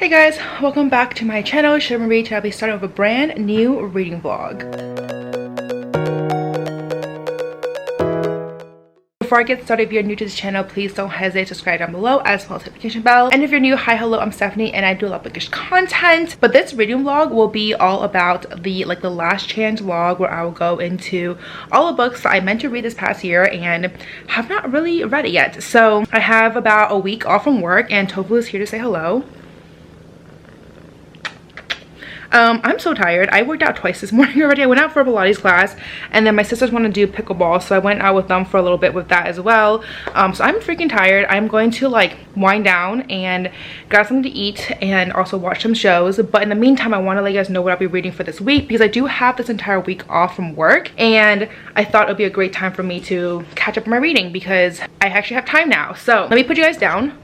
Hey guys, welcome back to my channel, Shira Marie. Today I'll be starting with a brand new reading vlog. Before I get started, if you're new to this channel, please don't hesitate to subscribe down below as well as the notification bell. And if you're new, hi, hello, I'm Stephanie and I do a lot of bookish content. But this reading vlog will be all about the last chance vlog where I will go into all the books that I meant to read this past year and have not really read it yet. So I have about a week off from work and Tofu is here to say hello. I'm so tired. I worked out twice this morning already. I went out for a Pilates class and then my sisters want to do pickleball, so I went out with them for a little bit with that as well. So I'm freaking tired. I'm going to wind down and grab something to eat and also watch some shows. But in the meantime, I want to let you guys know what I'll be reading for this week because I do have this entire week off from work and I thought it would be a great time for me to catch up on my reading because I actually have time now. So let me put you guys down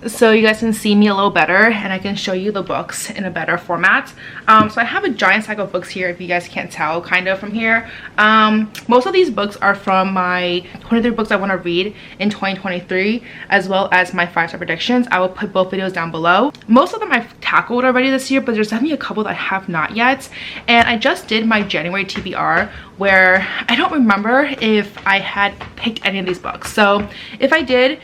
so you guys can see me a little better and I can show you the books in a better format. So I have a giant stack of books here, if you guys can't tell kind of from here. Most of these books are from my 23 books I want to read in 2023 as well as my 5-star predictions. I will put both videos down below. Most of them I've tackled already this year, but there's definitely a couple that I have not yet. And I just did my January TBR where I don't remember if I had picked any of these books. So if I did,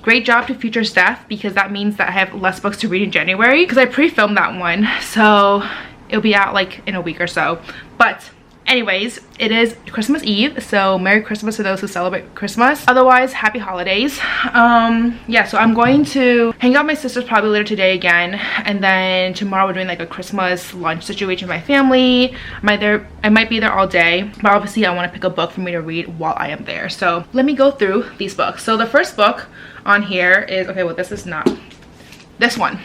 great job to future Steph because that means that I have less books to read in January because I pre-filmed that one, so it'll be out in a week or so. But anyways, it is Christmas Eve, so Merry Christmas to those who celebrate Christmas. Otherwise, happy holidays. Yeah, so I'm going to hang out with my sisters probably later today again, and then tomorrow we're doing a Christmas lunch situation with my family. I might be there all day, but obviously I want to pick a book for me to read while I am there. So let me go through these books. So the first book on here is, okay, well, this is not this one.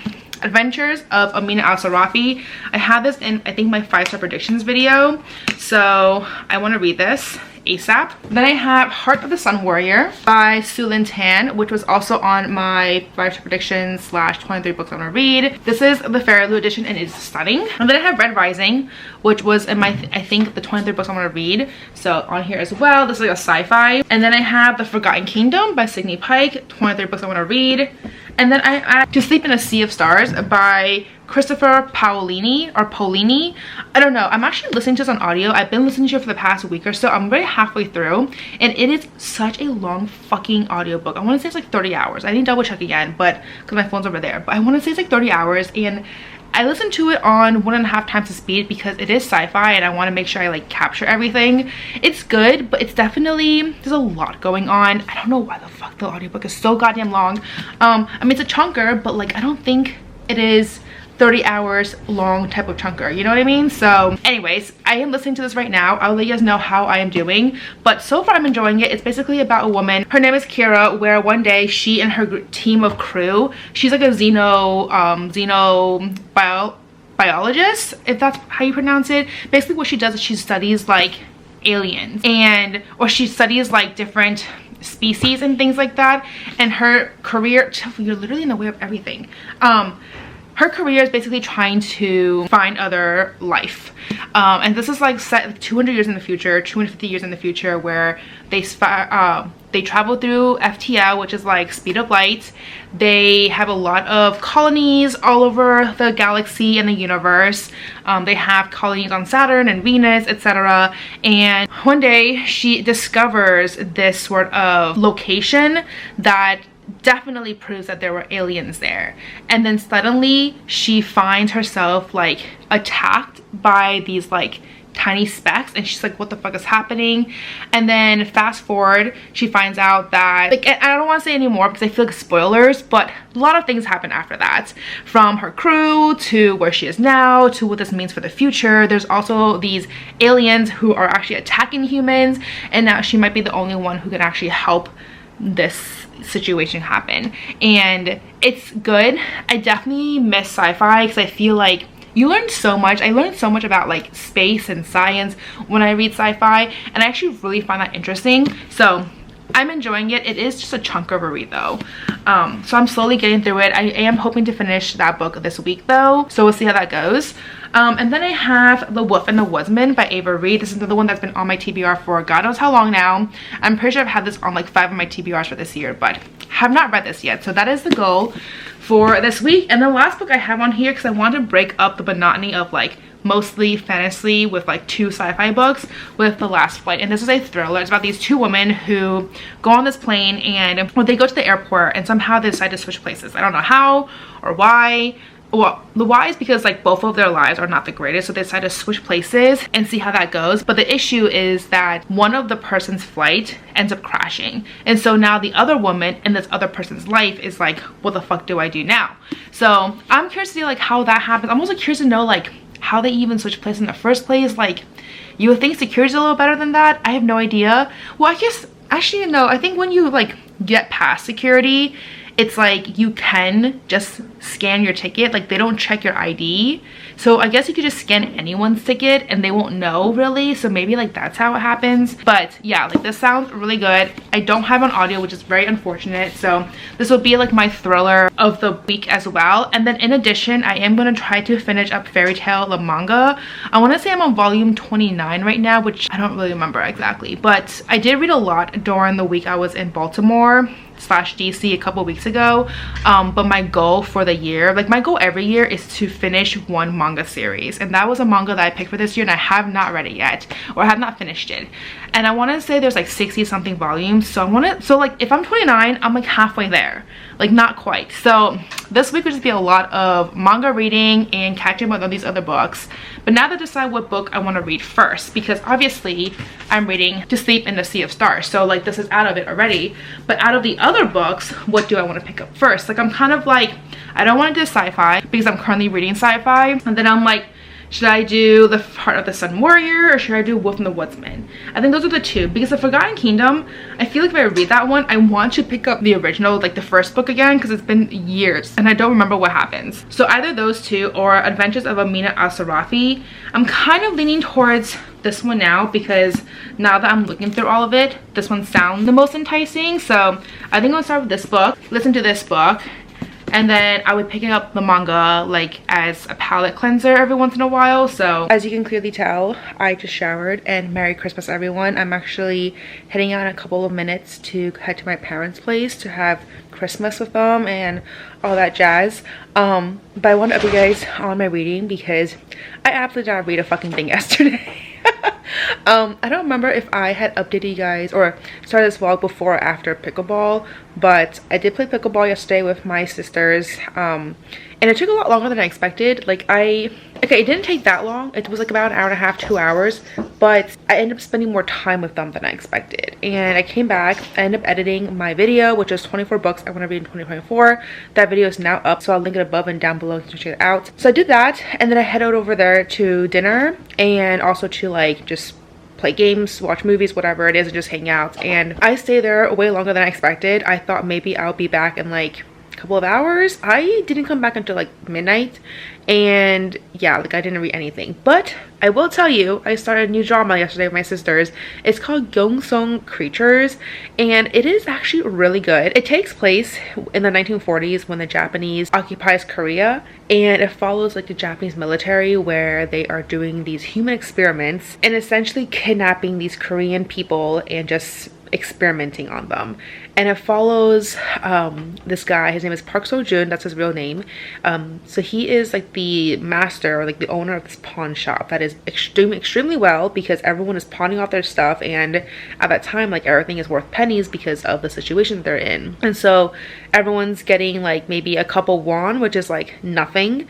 Adventures of Amina Al-Sarafi. I have this in, I think, my 5-star predictions video, so I want to read this ASAP. Then I have Heart of the Sun Warrior by Sue Lynn Tan, which was also on my 5-star predictions / 23 books I want to read. This is the Fairyloot edition and it's stunning. And then I have Red Rising, which was in my, I think, the 23 books I want to read, so on here as well. This is a sci-fi. And then I have The Forgotten Kingdom by Signe Pike, 23 books I want to read. And then I add To Sleep in a Sea of Stars by Christopher Paolini or Paolini. I don't know. I'm actually listening to this on audio. I've been listening to it for the past week or so. I'm already halfway through and it is such a long fucking audiobook. I want to say it's 30 hours. I need to double check again, but because my phone's over there. But I want to say it's 30 hours and I listened to it on 1.5 times the speed because it is sci-fi and I want to make sure I capture everything. It's good, but it's definitely, there's a lot going on. I don't know why the fuck the audiobook is so goddamn long. I mean, it's a chunker, but I don't think it is 30 hours long type of chunker, you know what I mean? So anyways, I am listening to this right now. I'll let you guys know how I am doing, but so far I'm enjoying it. It's basically about a woman, her name is Kira, where one day she and her team of crew, she's a xenobiologist, if that's how you pronounce it. Basically what she does is she studies aliens or she studies different species and things like that. And her career, you're literally in the way of everything. Her career is basically trying to find other life. And this is set 200 years in the future, 250 years in the future, where they travel through FTL, which is speed of light. They have a lot of colonies all over the galaxy and the universe. They have colonies on Saturn and Venus, etc. And one day she discovers this sort of location that definitely proves that there were aliens there, and then suddenly she finds herself attacked by these tiny specks and she's what the fuck is happening? And then fast forward, she finds out that I don't want to say anymore because I feel spoilers, but a lot of things happen after that, from her crew to where she is now to what this means for the future. There's also these aliens who are actually attacking humans, and now she might be the only one who can actually help this situation happen. And it's good. I definitely miss sci-fi because I feel you learn so much. I learned so much about space and science when I read sci-fi, and I actually really find that interesting. So I'm enjoying it. It is just a chunk of a read though. So I'm slowly getting through it. I am hoping to finish that book this week though, so we'll see how that goes. And then I have The Wolf and the Woodsman by Ava Reid. This is another one that's been on my TBR for God knows how long now. I'm pretty sure I've had this on 5 of my TBRs for this year, but have not read this yet. So that is the goal for this week. And the last book I have on here, because I want to break up the monotony of like mostly fantasy with like 2 sci-fi books, with The Last Flight. And this is a thriller. It's about these 2 women who go on this plane, and when they go to the airport, and somehow they decide to switch places. I don't know how or why. Well, the why is because like both of their lives are not the greatest, so they decide to switch places and see how that goes. But the issue is that one of the person's flight ends up crashing, and so now the other woman in this other person's life is like, what the fuck do I do now? So I'm curious to see like how that happens. I'm also curious to know like how they even switch places in the first place. Like, you would think security's a little better than that. I have no idea. Well, I guess actually no, I think when you like get past security, it's like you can just scan your ticket. Like, they don't check your ID, so I guess you could just scan anyone's ticket and they won't know really. So maybe like that's how it happens. But yeah, like this sounds really good. I don't have an audio, which is very unfortunate, so this will be like my thriller of the week as well. And then in addition, I am going to try to finish up Fairy Tail the manga. I want to say I'm on volume 29 right now, which I don't really remember exactly, but I did read a lot during the week I was in Baltimore / DC a couple weeks ago. But my goal for the year, like my goal every year, is to finish 1 manga series, and that was a manga that I picked for this year, and I have not read it yet, or I have not finished it. And I want to say there's like 60 something volumes, so I want to, so like if I'm 29, I'm like halfway there, like not quite. So this week would just be a lot of manga reading and catching up on these other books. But now to decide what book I want to read first, because obviously I'm reading To Sleep in the Sea of Stars, so like this is out of it already. But out of the other books, what do I want to pick up first? Like I'm kind of like, I don't want to do sci-fi because I'm currently reading sci-fi, and then I'm like, should I do The Heart of the Sun Warrior or should I do Wolf and the Woodsman? I think those are the 2, because The Forgotten Kingdom, I feel like if I read that one, I want to pick up the original, like the first book again, because it's been years and I don't remember what happens. So either those 2 or Adventures of Amina Al-Sarafi. I'm kind of leaning towards this one now, because now that I'm looking through all of it, this one sounds the most enticing. So I think I'll start with this book, listen to this book, and then I would pick up the manga like as a palate cleanser every once in a while. So as you can clearly tell, I just showered, and Merry Christmas everyone. I'm actually heading out in a couple of minutes to head to my parents' place to have Christmas with them and all that jazz. But I want to update you guys on my reading, because I absolutely did not read a fucking thing yesterday. I don't remember if I had updated you guys or started this vlog before or after pickleball, but I did play pickleball yesterday with my sisters, and it took a lot longer than I expected. Like it didn't take that long. It was like about an hour and a half, 2 hours, but I ended up spending more time with them than I expected. And I came back, I ended up editing my video, which is 24 books I want to read in 2024. That video is now up, so I'll link it above and down below to check it out. So I did that, and then I headed over there to dinner, and also to like just play games, watch movies, whatever it is, and just hang out. And I stayed there way longer than I expected. I thought maybe I'll be back in like a couple of hours. I didn't come back until like midnight, and yeah, like I didn't read anything. But I will tell you, I started a new drama yesterday with my sisters. It's called Gyeongsong Creatures, and it is actually really good. It takes place in the 1940s when the Japanese occupies Korea, and it follows like the Japanese military, where they are doing these human experiments and essentially kidnapping these Korean people and just experimenting on them. And it follows this guy. His name is Park Seo-joon, that's his real name. So he is like the master, or like the owner of this pawn shop that is extremely well, because everyone is pawning off their stuff, and at that time like everything is worth pennies because of the situation that they're in. And so everyone's getting like maybe a couple won, which is like nothing,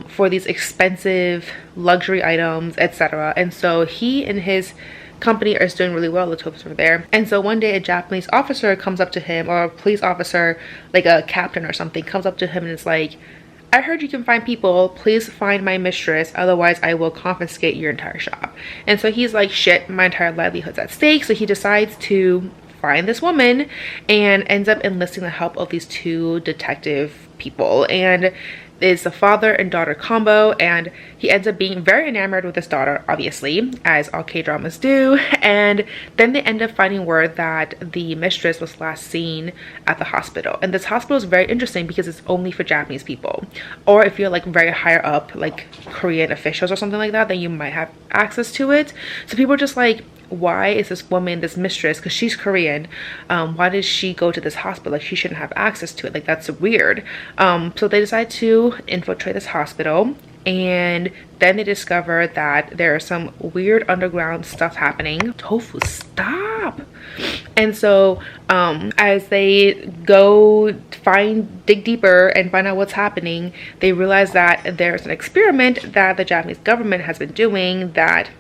for these expensive luxury items, etc. And so he and his company is doing really well. Let's hope over there. And so one day a Japanese officer comes up to him, or a police officer, like a captain or something, comes up to him and is like, I heard you can find people, please find my mistress, otherwise I will confiscate your entire shop. And so he's like, shit, my entire livelihood's at stake. So he decides to find this woman and ends up enlisting the help of these 2 detective people, and is a father and daughter combo. And he ends up being very enamored with his daughter, obviously, as all K-dramas do. And then they end up finding word that the mistress was last seen at the hospital. And this hospital is very interesting because it's only for Japanese people, or if you're like very higher up, like Korean officials or something like that, then you might have access to it. So people are just like why is this woman, this mistress, because she's Korean, why does she go to this hospital? Like, she shouldn't have access to it. Like, that's weird. So they decide to infiltrate this hospital, and then they discover that there is some weird underground stuff happening. Tofu, stop. And so as they go dig deeper and find out what's happening, they realize that there's an experiment that the Japanese government has been doing that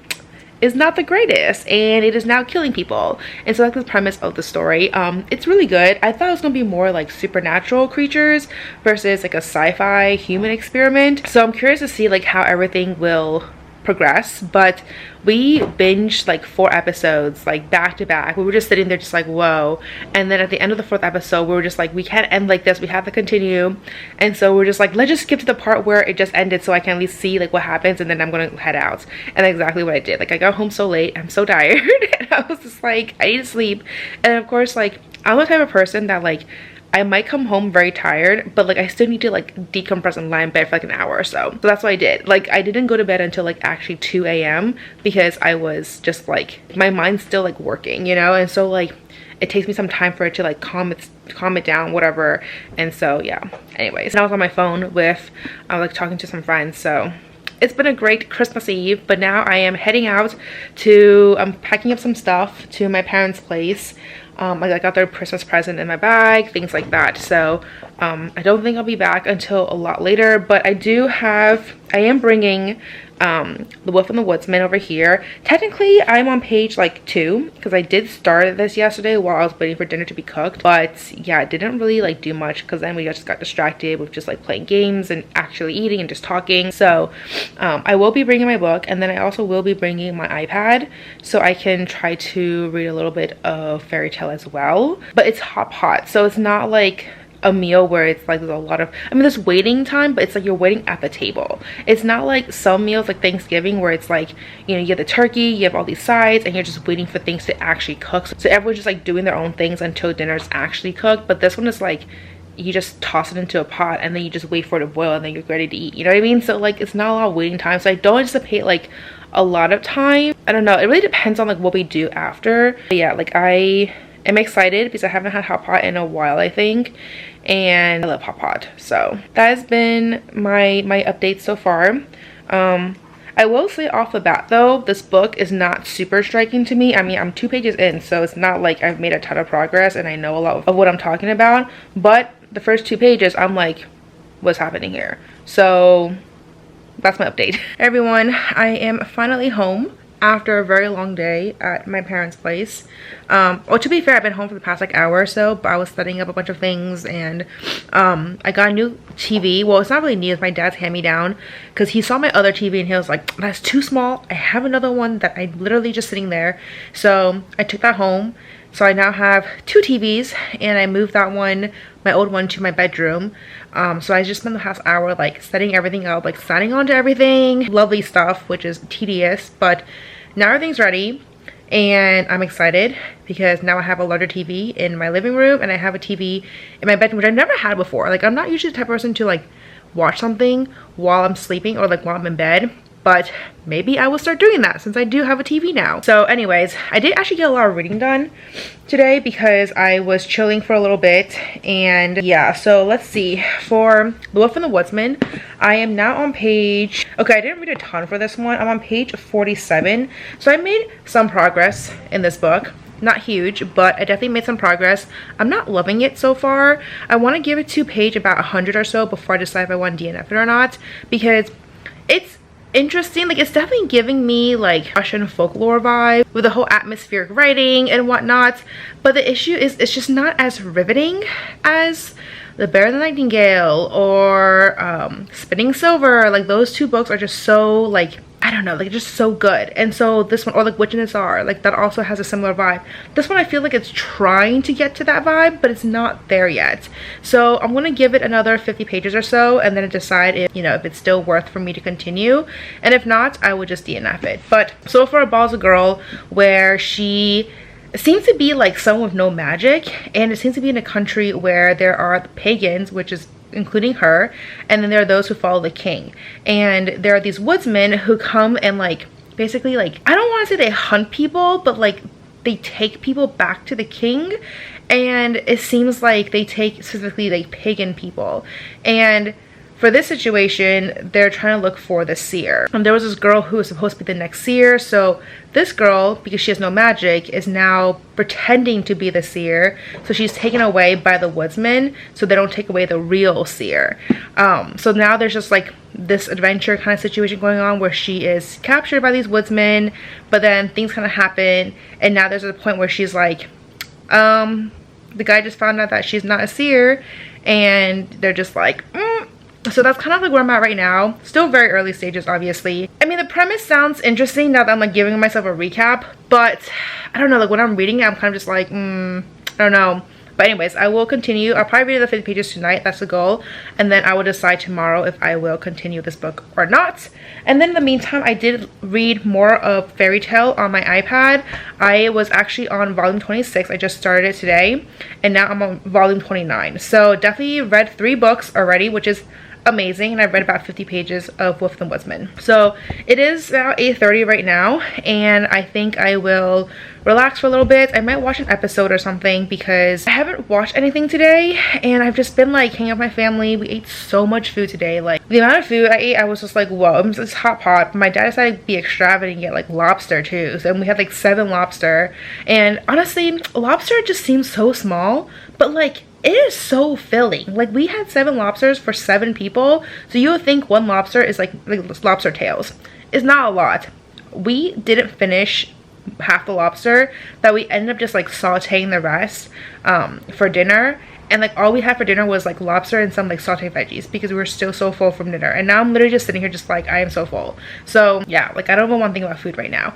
is not the greatest, and it is now killing people. And so that's the premise of the story. It's really good. I thought it was gonna be more like supernatural creatures versus like a sci-fi human experiment, so I'm curious to see like how everything will progress. But we binged like 4 episodes like back to back. We were just sitting there just like, whoa. And then at the end of the 4th episode, we were just like, we can't end like this, we have to continue. And so we're just like, let's just skip to the part where it just ended so I can at least see like what happens, and then I'm gonna head out. And that's exactly what I did. Like, I got home so late, I'm so tired, and I was just like, I need to sleep. And of course, like, I'm the type of person that like, I might come home very tired, but like I still need to like decompress and lie in bed for like an hour or so. So that's what I did. Like, I didn't go to bed until like actually 2 a.m. because I was just like, my mind's still like working, you know? And so like, it takes me some time for it to like calm it down, whatever. And so yeah, anyways, and I was on my phone with like talking to some friends. So it's been a great Christmas Eve, but now I am heading out to, I'm packing up some stuff to my parents' place. I got their Christmas present in my bag, things like that. So I don't think I'll be back until a lot later, but I am bringing The Wolf and the Woodsman over here. Technically, I'm on page like 2 because I did start this yesterday while I was waiting for dinner to be cooked. But yeah, it didn't really like do much because then we just got distracted with just like playing games and actually eating and just talking. So I will be bringing my book, and then I also will be bringing my iPad so I can try to read a little bit of fairy tale as well. But it's hot, so it's not like a meal where it's like there's a lot of, I mean, there's waiting time, but it's like you're waiting at the table. It's not like some meals like Thanksgiving where it's like, you know, you have the turkey, you have all these sides, and you're just waiting for things to actually cook. So everyone's just like doing their own things until dinner's actually cooked. But this one is like, you just toss it into a pot and then you just wait for it to boil and then you're ready to eat, you know what I mean? So like, it's not a lot of waiting time, so I don't anticipate like a lot of time. I don't know, it really depends on like what we do after. But yeah, like I am excited because I haven't had hot pot in a while, I think, and I love hot pot. So that has been my updates so far. I will say off the bat though, this book is not super striking to me. I mean, I'm 2 pages in, so it's not like I've made a ton of progress and I know a lot of what I'm talking about, but the first 2 pages I'm like, what's happening here? So that's my update. Everyone, I am finally home after a very long day at my parents' place. Well, to be fair, I've been home for the past like hour or so, but I was setting up a bunch of things, and I got a new TV. Well, it's not really new, it's my dad's hand-me-down, because he saw my other TV and he was like, that's too small, I have another one that I literally just sitting there. So I took that home. So I now have 2 TVs, and I moved that one, my old one, to my bedroom. So I just spent the past hour like setting everything up, like signing on to everything, lovely stuff, which is tedious, but now everything's ready. And I'm excited because now I have a larger TV in my living room, and I have a TV in my bedroom, which I've never had before. Like, I'm not usually the type of person to like watch something while I'm sleeping or like while I'm in bed, but maybe I will start doing that since I do have a TV now. So anyways, I did actually get a lot of reading done today because I was chilling for a little bit. And yeah, so let's see. For The Wolf and the Woodsman, I am now on page, okay, I didn't read a ton for this one. I'm on page 47. So I made some progress in this book. Not huge, but I definitely made some progress. I'm not loving it so far. I want to give it to page about 100 or so before I decide if I want to DNF it or not, because it's interesting. Like, it's definitely giving me like Russian folklore vibe with the whole atmospheric writing and whatnot, but the issue is it's just not as riveting as The Bear and the Nightingale or Spinning Silver. Like, those 2 books are just so like, I don't know, like just so good. And so this one, or like Witch in the Tsar, like that also has a similar vibe. This one I feel like it's trying to get to that vibe, but it's not there yet. So I'm gonna give it another 50 pages or so and then decide if, you know, if it's still worth for me to continue. And if not, I would just DNF it. But so far, Ball's a girl where she seems to be like someone with no magic, and it seems to be in a country where there are the pagans, which is including her, and then there are those who follow the king, and there are these woodsmen who come and like basically, like, I don't want to say they hunt people, but like they take people back to the king. And it seems like they take specifically like pagan people. And for this situation, they're trying to look for the seer. And there was this girl who was supposed to be the next seer. So this girl, because she has no magic, is now pretending to be the seer. So she's taken away by the woodsman, so they don't take away the real seer. So now there's just like this adventure kind of situation going on where she is captured by these woodsmen, but then things kind of happen. And now there's a point where she's like, the guy just found out that she's not a seer, and they're just like, So that's kind of like where I'm at right now. Still very early stages, obviously. I mean, the premise sounds interesting now that I'm like giving myself a recap, but I don't know, like when I'm reading it, I'm kind of just like, I don't know. But anyways, I will continue. I'll probably read the 50 pages tonight. That's the goal. And then I will decide tomorrow if I will continue this book or not. And then in the meantime, I did read more of Fairy Tail on my iPad. I was actually on volume 26. I just started it today. And now I'm on volume 29. So definitely read 3 books already, which is amazing. And I've read about 50 pages of Wolf the Woodsman. So it is about 8:30 right now, and I think I will relax for a little bit. I might watch an episode or something because I haven't watched anything today, and I've just been like hanging out with my family. We ate so much food today. Like the amount of food I ate, I was just like, whoa. It was this hot pot. My dad decided to be extravagant and get like lobster too. So we had like 7 lobster, and honestly, lobster just seems so small, but like it is so filling. Like we had 7 lobsters for 7 people, so you would think 1 lobster is like lobster tails. It's not a lot. We didn't finish half the lobster, that we ended up just like sauteing the rest for dinner, and like all we had for dinner was like lobster and some like sauteed veggies because we were still so full from dinner. And now I'm literally just sitting here just like, I am so full. So yeah, like I don't even want to think about food right now.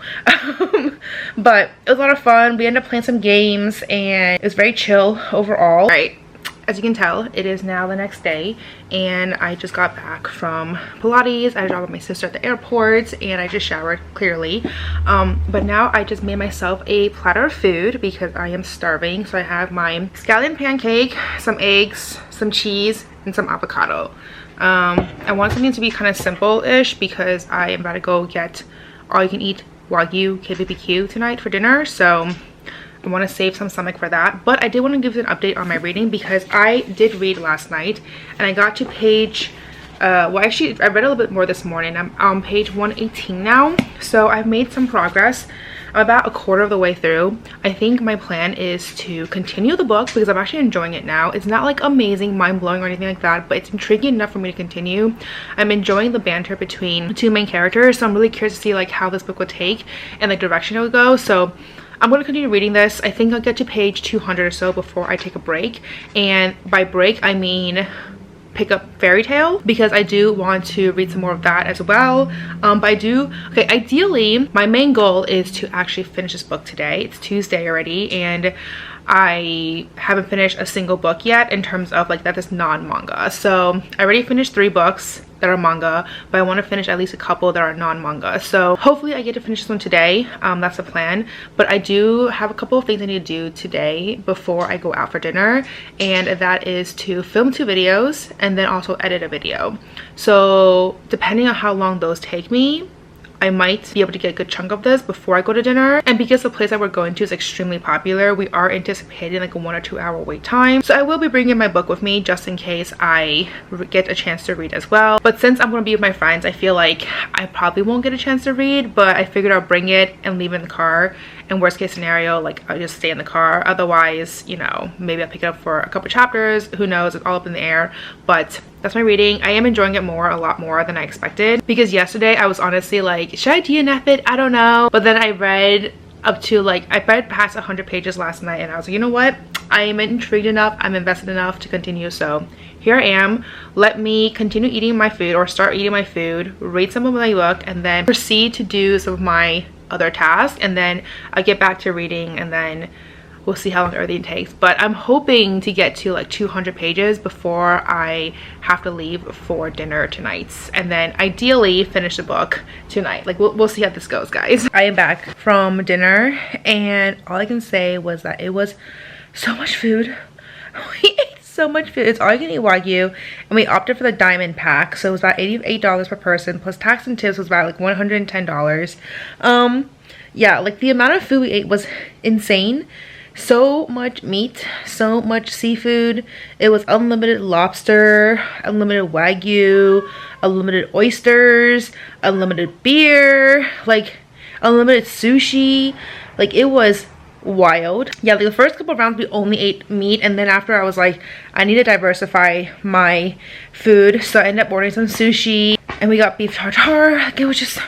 But it was a lot of fun. We ended up playing some games and it was very chill overall. All right, as you can tell, it is now the next day, and I just got back from Pilates. I dropped my sister at the airport, and I just showered, clearly. But now I just made myself a platter of food because I am starving. So I have my scallion pancake, some eggs, some cheese, and some avocado. I want something to be kind of simple-ish because I am about to go get all-you-can-eat Wagyu KBBQ tonight for dinner. So I want to save some stomach for that. But I did want to give you an update on my reading because I did read last night, and I got to page well, actually I read a little bit more this morning. I'm on page 118 now, so I've made some progress. I'm about a quarter of the way through. I think my plan is to continue the book because I'm actually enjoying it now. It's not like amazing, mind-blowing or anything like that, but it's intriguing enough for me to continue. I'm enjoying the banter between the 2 main characters, so I'm really curious to see like how this book would take and the direction it would go. So I'm going to continue reading this. I think I'll get to page 200 or so before I take a break. And by break, I mean pick up Fairy Tail, because I do want to read some more of that as well. But okay, ideally, my main goal is to actually finish this book today. It's Tuesday already, and I haven't finished a single book yet in terms of like that is non-manga. So I already finished 3 books that are manga, but I want to finish at least a couple that are non-manga. So hopefully I get to finish this one today. That's the plan. But I do have a couple of things I need to do today before I go out for dinner, and that is to film 2 videos and then also edit a video. So depending on how long those take me, I might be able to get a good chunk of this before I go to dinner. And because the place that we're going to is extremely popular, we are anticipating like a 1 or 2 hour wait time. So I will be bringing my book with me just in case I get a chance to read as well. But since I'm going to be with my friends, I feel like I probably won't get a chance to read, but I figured I'll bring it and leave it in the car. And worst case scenario, like I'll just stay in the car. Otherwise, you know, maybe I'll pick it up for a couple chapters. Who knows? It's all up in the air. But that's my reading. I am enjoying it a lot more than I expected, because yesterday I was honestly like, should I DNF it? I don't know. But then I read up to like, I read past 100 pages last night, and I was like, you know what? I am intrigued enough. I'm invested enough to continue. So here I am. Let me continue eating my food, or start eating my food, read some of my book, and then proceed to do some of my other tasks, and then I'll get back to reading, and then we'll see how long everything takes. But I'm hoping to get to like 200 pages before I have to leave for dinner tonight, and then ideally finish the book tonight. Like we'll see how this goes, guys. I am back from dinner, and all I can say was that it was so much food. We ate so much food. It's all you can eat Wagyu, and we opted for the diamond pack, so it was about $88 per person plus tax and tips was about like $110. Yeah, like the amount of food we ate was insane. So much meat, so much seafood. It was unlimited lobster, unlimited Wagyu, unlimited oysters, unlimited beer, like unlimited sushi. Like it was wild. Yeah, like the first couple of rounds we only ate meat, and then after I was like, I need to diversify my food, so I ended up ordering some sushi and we got beef tartare. Like it was just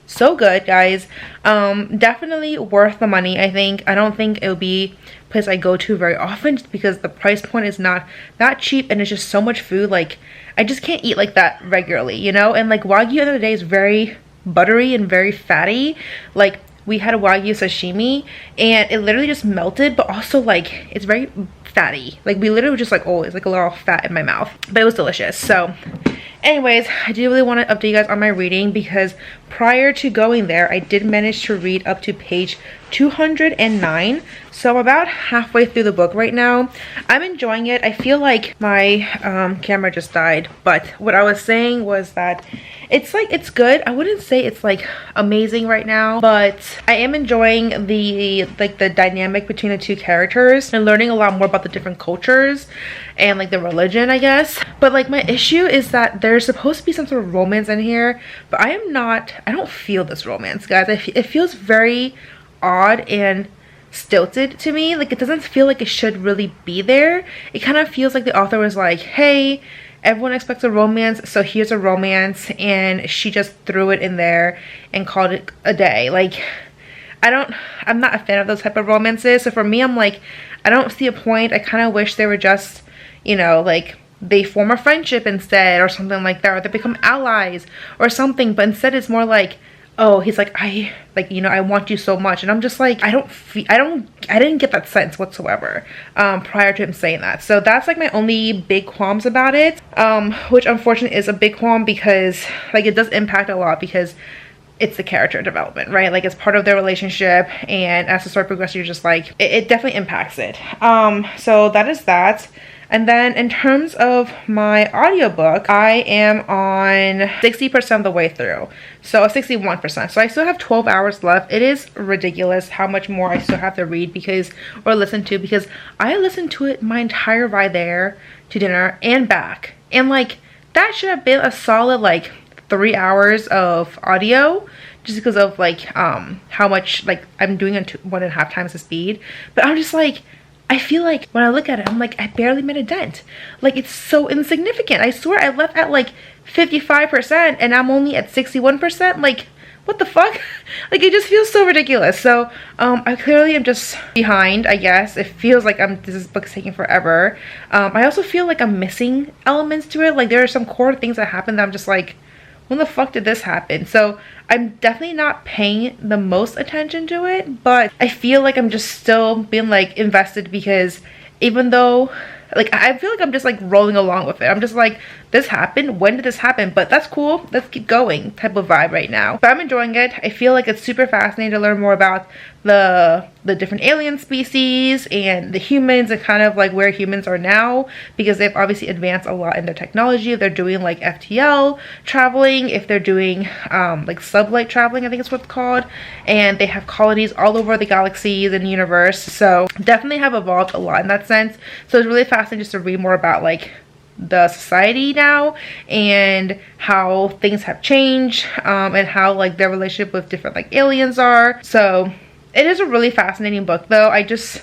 so good, guys. Definitely worth the money. I don't think it would be a place I go to very often just because the price point is not that cheap, and it's just so much food. Like I just can't eat like that regularly, you know. And like Wagyu at the end of the day is very buttery and very fatty. Like we had a Wagyu sashimi and it literally just melted, but also like it's very fatty. Like we literally were just like, oh, it's like a little fat in my mouth, but it was delicious. So anyways, I do really want to update you guys on my reading because prior to going there, I did manage to read up to page 209. So I'm about halfway through the book right now. I'm enjoying it. I feel like my camera just died, but what I was saying was that it's like, it's good. I wouldn't say it's like amazing right now, but I am enjoying the dynamic between the two characters and learning a lot more about the different cultures and like the religion, I guess. But like my issue is that there's supposed to be some sort of romance in here, but I don't feel this romance, guys. It feels very odd and stilted to me. Like it doesn't feel like it should really be there. It kind of feels like the author was like, hey, everyone expects a romance, so here's a romance, and she just threw it in there and called it a day. Like I'm not a fan of those type of romances. So for me, I'm like, I don't see a point. I kind of wish they were just, you know, like they form a friendship instead or something like that, or they become allies or something. But instead it's more like, oh, he's like, I want you so much, and I'm just like, I didn't get that sense whatsoever prior to him saying that. So that's like my only big qualms about it, which unfortunately is a big qualm because like it does impact a lot because it's the character development, right? Like it's part of their relationship, and as the story progresses, you're just like, it definitely impacts it. So that is that. And then in terms of my audiobook, I am on 60% of the way through. So 61%. So I still have 12 hours left. It is ridiculous how much more I still have to read or listen to, because I listened to it my entire ride there to dinner and back. And like that should have been a solid like 3 hours of audio, just because of like how much like I'm doing it 1.5 times the speed. But I'm just like, I feel like when I look at it, I'm like, I barely made a dent. Like it's so insignificant. I swear I left at like 55% and I'm only at 61%. Like what the fuck? Like it just feels so ridiculous. So I clearly am just behind, I guess. It feels like this book's taking forever. I also feel like I'm missing elements to it. Like there are some core things that happen that I'm just like, when the fuck did this happen? So I'm definitely not paying the most attention to it, but I feel like I'm just still being like invested, because even though like I feel like I'm just like rolling along with it. I'm just like, this happened, when did this happen? But that's cool, let's keep going type of vibe right now. But I'm enjoying it. I feel like it's super fascinating to learn more about the different alien species and the humans, and kind of like where humans are now, because they've obviously advanced a lot in their technology. If they're doing like FTL traveling, if they're doing like sublight traveling, I think it's what it's called, and they have colonies all over the galaxies and universe. So definitely have evolved a lot in that sense. So it's really fascinating just to read more about like the society now and how things have changed, and how like their relationship with different like aliens are. So it is a really fascinating book though. I just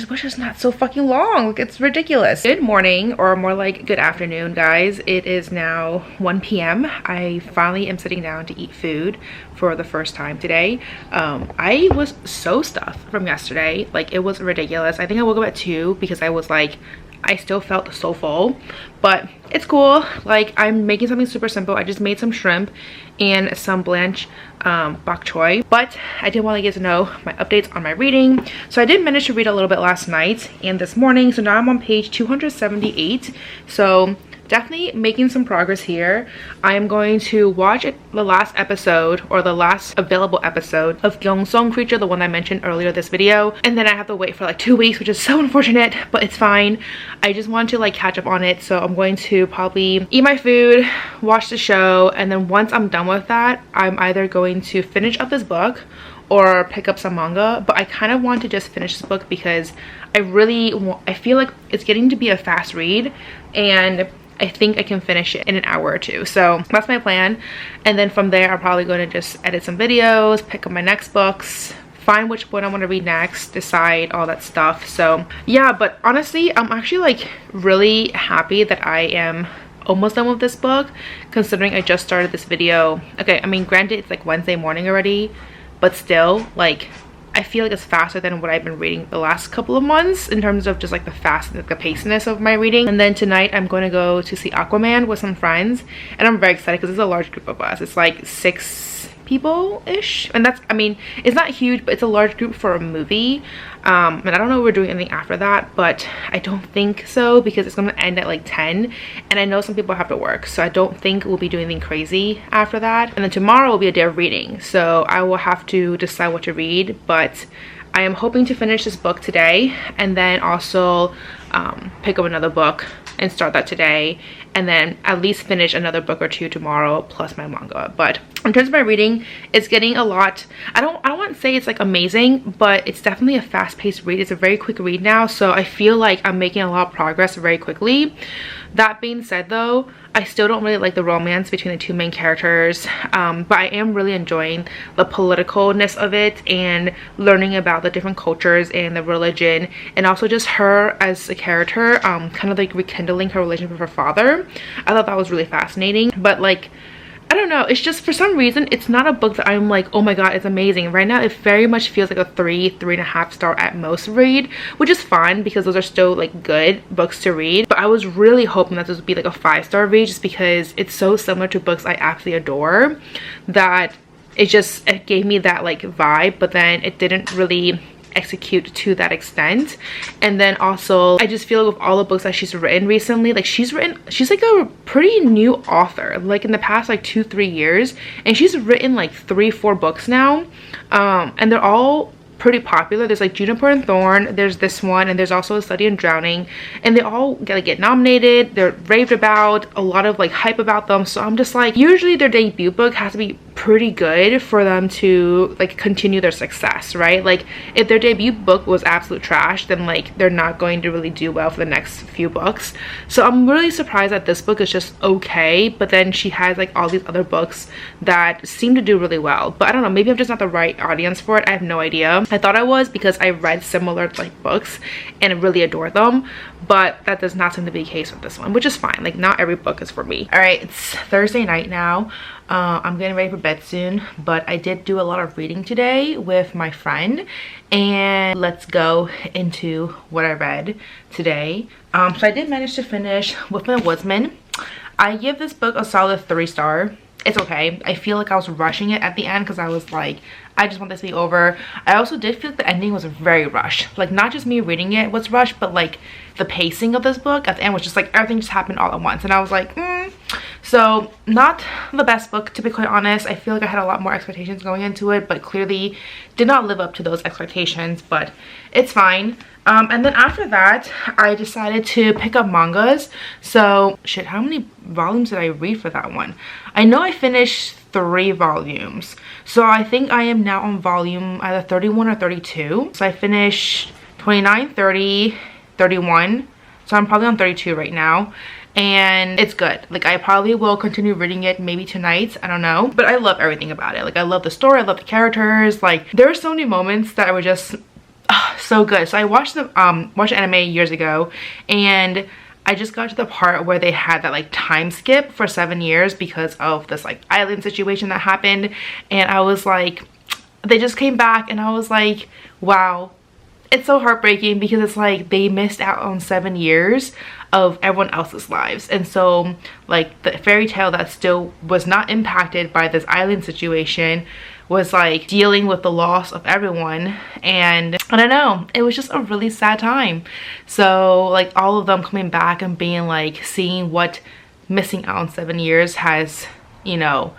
wish it's not so fucking long. Like it's ridiculous. Good morning, or more like good afternoon, guys. It is now 1 p.m. I finally am sitting down to eat food for the first time today. I was so stuffed from yesterday. Like it was ridiculous. I think I woke up at 2 because I was like, I still felt so full, but it's cool. Like I'm making something super simple. I just made some shrimp and some blanch bok choy, but I did want to get to know my updates on my reading. So I did manage to read a little bit last night and this morning. So now I'm on page 278. So definitely making some progress here. I am going to watch the last episode, or the last available episode of Gyeongsong Creature, the one I mentioned earlier this video, and then I have to wait for like 2 weeks, which is so unfortunate, but it's fine. I just want to like catch up on it, so I'm going to probably eat my food, watch the show, and then once I'm done with that, I'm either going to finish up this book or pick up some manga. But I kind of want to just finish this book because I feel like it's getting to be a fast read, and I think I can finish it in an hour or two. So that's my plan. And then from there, I'm probably going to just edit some videos, pick up my next books, find which one I want to read next, decide all that stuff. So yeah, but honestly, I'm actually like really happy that I am almost done with this book, considering I just started this video. Okay, I mean, granted, it's like Wednesday morning already, but still, like, I feel like it's faster than what I've been reading the last couple of months in terms of just like the paceness of my reading. And then tonight I'm going to go to see Aquaman with some friends, and I'm very excited because it's a large group of us. It's like 6 people-ish, and that's, I mean, it's not huge, but it's a large group for a movie. And I don't know if we're doing anything after that, but I don't think so, because it's going to end at like 10, and I know some people have to work, so I don't think we'll be doing anything crazy after that. And then tomorrow will be a day of reading, so I will have to decide what to read, but I am hoping to finish this book today, and then also pick up another book and start that today, and then at least finish another book or 2 tomorrow, plus my manga. But in terms of my reading, it's getting a lot. I don't want to say it's like amazing, but it's definitely a fast-paced read. It's a very quick read now, so I feel like I'm making a lot of progress very quickly. That being said though, I still don't really like the romance between the 2 main characters, but I am really enjoying the politicalness of it and learning about the different cultures and the religion, and also just her as a character, kind of like rekindling her relationship with her father. I thought that was really fascinating. But like, I don't know, it's just, for some reason, it's not a book that I'm like, oh my god, it's amazing. Right now it very much feels like a 3.5 star at most read, which is fine because those are still like good books to read. But I was really hoping that this would be like a 5-star read, just because it's so similar to books I absolutely adore that it gave me that like vibe, but then it didn't really execute to that extent. And then also, I just feel like with all the books that she's written recently, like she's like a pretty new author, like in the past like 2-3 years, and she's written like 3-4 books now, and they're all pretty popular. There's like Juniper and Thorn, there's this one, and there's also A Study in Drowning, and they all get nominated. They're raved about, a lot of like hype about them. So I'm just like, usually their debut book has to be pretty good for them to like continue their success, right? Like if their debut book was absolute trash, then like they're not going to really do well for the next few books. So I'm really surprised that this book is just okay, but then she has like all these other books that seem to do really well. But I don't know, maybe I'm just not the right audience for it. I have no idea. I thought I was, because I read similar like books and really adore them, but that does not seem to be the case with this one, which is fine. Like not every book is for me. All right, it's Thursday night now. I'm getting ready for bed soon, but I did do a lot of reading today with my friend, and let's go into what I read today. So I did manage to finish Wolfman Woodsman. I give this book a solid 3-star. It's okay. I feel like I was rushing it at the end because I was like, I just want this to be over. I also did feel like the ending was very rushed. Like not just me reading it was rushed, but like the pacing of this book at the end was just like everything just happened all at once, and I was like, So not the best book, to be quite honest. I feel like I had a lot more expectations going into it, but clearly did not live up to those expectations, but it's fine. And then after that, I decided to pick up mangas. So shit, how many volumes did I read for that one? I know I finished 3 volumes, so I think I am now on volume either 31 or 32. So I finished 29, 30, 31, so I'm probably on 32 right now, and it's good. Like I probably will continue reading it maybe tonight, I don't know, but I love everything about it. Like I love the story, I love the characters. Like there are so many moments that were just so good. So I watched anime years ago, and I just got to the part where they had that like time skip for 7 years because of this like island situation that happened, and I was like, they just came back, and I was like, wow, it's so heartbreaking because it's like they missed out on 7 years of everyone else's lives. And so like the fairy tale that still was not impacted by this island situation was like dealing with the loss of everyone. And I don't know, it was just a really sad time. So like all of them coming back and being like, seeing what missing out on 7 years has, you know,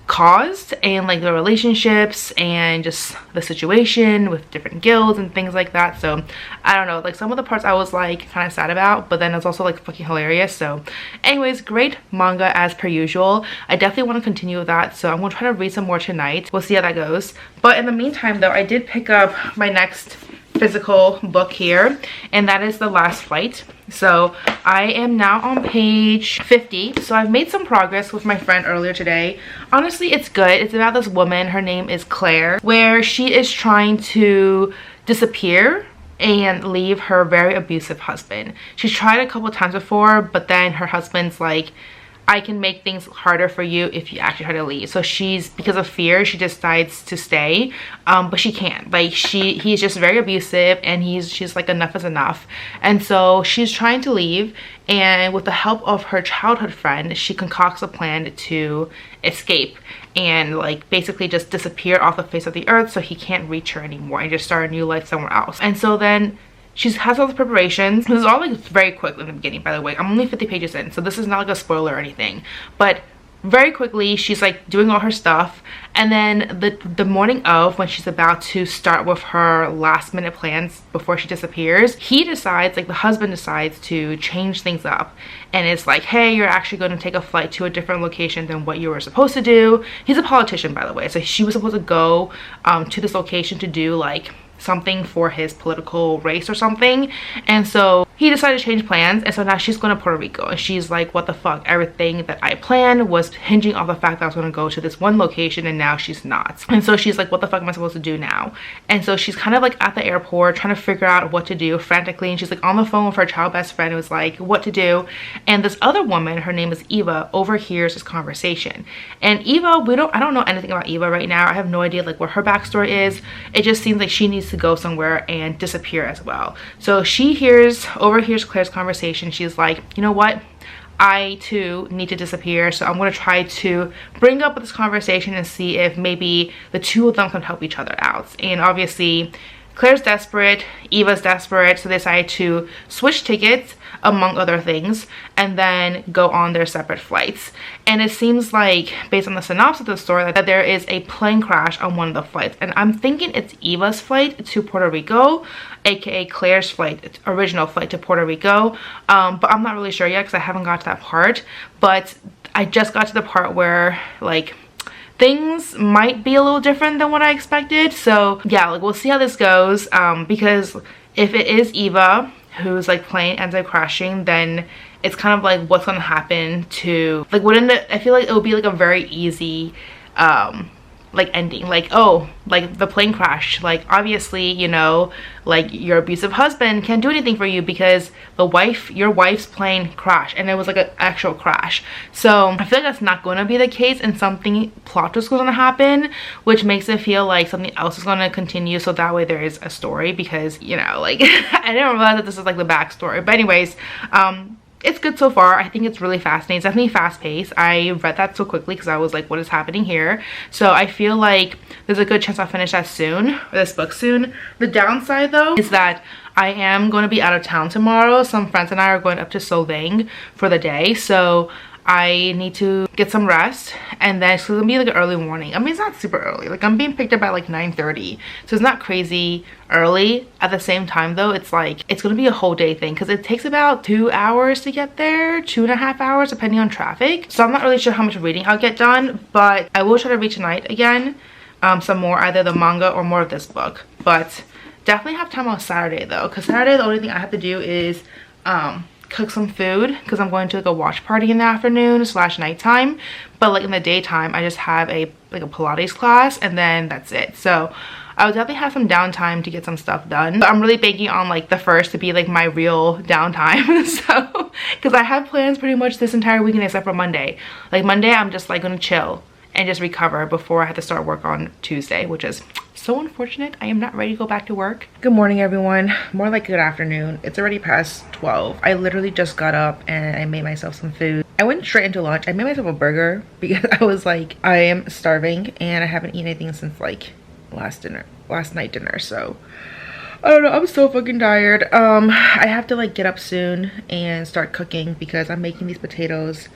caused, and like the relationships and just the situation with different guilds and things like that. So I don't know, like some of the parts I was like kind of sad about, but then it's also like fucking hilarious. So anyways, great manga as per usual. I definitely want to continue with that, so I'm gonna try to read some more tonight. We'll see how that goes. But in the meantime though, I did pick up my next physical book here, and that is The Last Flight. So I am now on page 50. So I've made some progress with my friend earlier today. Honestly, it's good. It's about this woman, her name is Claire, where she is trying to disappear and leave her very abusive husband. She's tried a couple times before, but then her husband's like, I can make things harder for you if you actually try to leave. So she's, because of fear, she decides to stay, but she can't. Like he's just very abusive, and she's like, enough is enough. And so she's trying to leave, and with the help of her childhood friend, she concocts a plan to escape and like basically just disappear off the face of the earth so he can't reach her anymore and just start a new life somewhere else. And so then she has all the preparations. This is all like very quick in the beginning, by the way. I'm only 50 pages in, so this is not like a spoiler or anything. But very quickly, she's like doing all her stuff. And then the morning of, when she's about to start with her last minute plans before she disappears, he decides, like the husband decides to change things up. And it's like, hey, you're actually going to take a flight to a different location than what you were supposed to do. He's a politician, by the way. So she was supposed to go to this location to do like something for his political race or something. And so he decided to change plans, and so now she's going to Puerto Rico, and she's like, what the fuck, everything that I planned was hinging off the fact that I was going to go to this one location, and now she's not. And so she's like, what the fuck am I supposed to do now? And so she's kind of like at the airport trying to figure out what to do frantically, and she's like on the phone with her child best friend who's like, what to do. And this other woman, her name is Eva, overhears this conversation. And Eva, I don't know anything about Eva right now. I have no idea like what her backstory is. It just seems like she needs to go somewhere and disappear as well. So she overhears Claire's conversation. She's like, you know what, I too need to disappear, so I'm going to try to bring up this conversation and see if maybe the two of them can help each other out. And obviously Claire's desperate, Eva's desperate, so they decide to switch tickets among other things and then go on their separate flights. And it seems like, based on the synopsis of the story, that there is a plane crash on one of the flights, and I'm thinking it's Eva's flight to Puerto Rico, aka Claire's flight, original flight to Puerto Rico, but I'm not really sure yet because I haven't got to that part. But I just got to the part where like things might be a little different than what I expected. So yeah, like we'll see how this goes, because if it is Eva who's like plane ends up crashing, then it's kind of like what's gonna happen to like, I feel like it would be like a very easy like ending, like, oh, like the plane crashed, like obviously, you know, like your abusive husband can't do anything for you because your wife's plane crashed, and it was like an actual crash. So I feel like that's not going to be the case, and something plot twist is going to happen, which makes it feel like something else is going to continue, so that way there is a story, because, you know, like I didn't realize that this is like the backstory. But anyways, it's good so far. I think it's really fascinating. It's definitely fast-paced. I read that so quickly because I was like, what is happening here? So I feel like there's a good chance I'll finish that soon, or this book soon. The downside though is that I am going to be out of town tomorrow. Some friends and I are going up to Solvang for the day, so I need to get some rest, and then it's gonna be like an early morning. I mean, it's not super early, like I'm being picked up at like 9:30, so it's not crazy early. At the same time though, it's like it's gonna be a whole day thing because it takes about 2 hours to get there, 2.5 hours depending on traffic. So I'm not really sure how much reading I'll get done, but I will try to read tonight again, some more, either the manga or more of this book. But definitely have time on Saturday though, because Saturday the only thing I have to do is cook some food, because I'm going to like a watch party in the afternoon / nighttime. But like in the daytime I just have a Pilates class, and then that's it. So I would definitely have some downtime to get some stuff done. But I'm really banking on like the first to be like my real downtime. So because I have plans pretty much this entire weekend except for Monday. Like Monday I'm just like gonna chill and just recover before I have to start work on Tuesday, which is so unfortunate. I am not ready to go back to work. Good morning, everyone. More like good afternoon. It's already past 12. I literally just got up and I made myself some food. I went straight into lunch. I made myself a burger because I was like, I am starving and I haven't eaten anything since like last night dinner. So I don't know, I'm so fucking tired. I have to like get up soon and start cooking because I'm making these potatoes.